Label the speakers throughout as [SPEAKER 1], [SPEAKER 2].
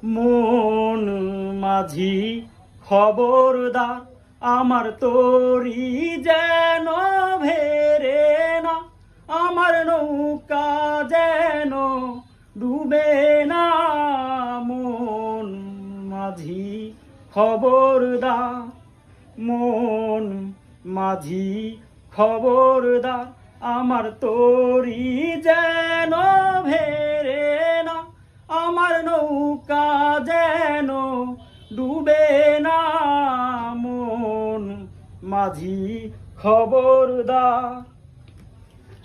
[SPEAKER 1] মন মাঝি খবরদার, আমার তরি যেন ভেরে না, আমার নৌকা যেন ডুবে না। মন মাঝি খবরদার, মন মাঝি খবরদার, আমার তরি যেন ভেরে না, আমার নৌকা যেন ডুবে না। মন মাঝি খবরদার।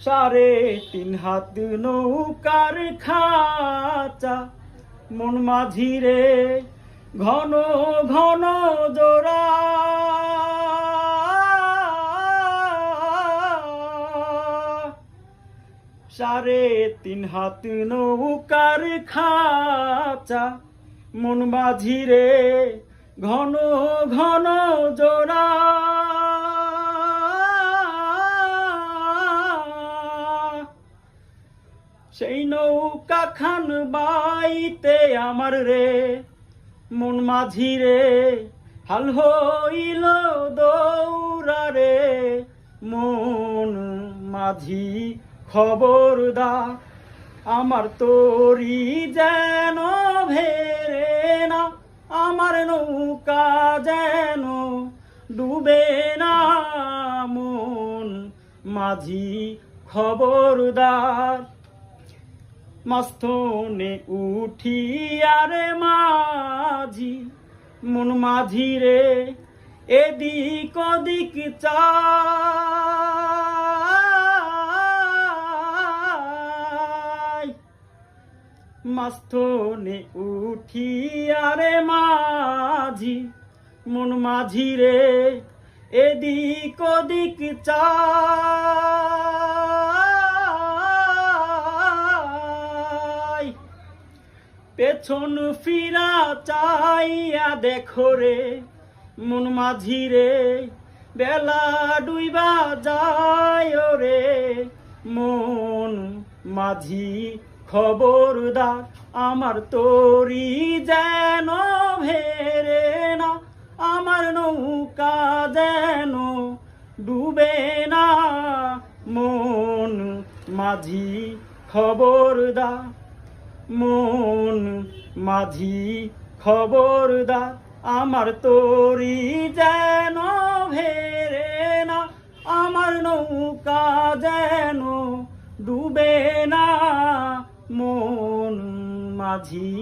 [SPEAKER 1] 3.5 হাত নৌকার খাঁচা, মন মাঝি রে ঘন ঘন জোড়া। 3.5 হাত নৌকার খাঁচা, মন মাঝি রে ঘন ঘন জোড়া। সেই নৌকা খান বাইতে আমার রে মন মাঝি রে হাল হইল দৌড়া রে। মন মাঝি খবরদার, আমার তরি যেন ভেরে না, আমার নৌকা যেন ডুবে না। মন মাঝি খবরদার। মাঝখানে উঠিয়ারে মাঝি, মন মাঝি রে এদিক ওদিক চাই। মাঝখানে উঠিয়ারে মাঝি, মন মাঝি রে এদিক ওদিক চাই। পেছন ফিরা চাইয়া দেখো রে মন মাঝি রে বেলা ডুইবা যায় রে। মন মাঝি খবরদার, আমার তরি যেন ভেরে না, আমার নৌকা যেন ডুবে না। মন মাঝি খবরদার, মন মাঝি খবরদার, আমার তরি যেন ভেরে না, আমার নৌকা যেন ডুবে না। মন মাঝি।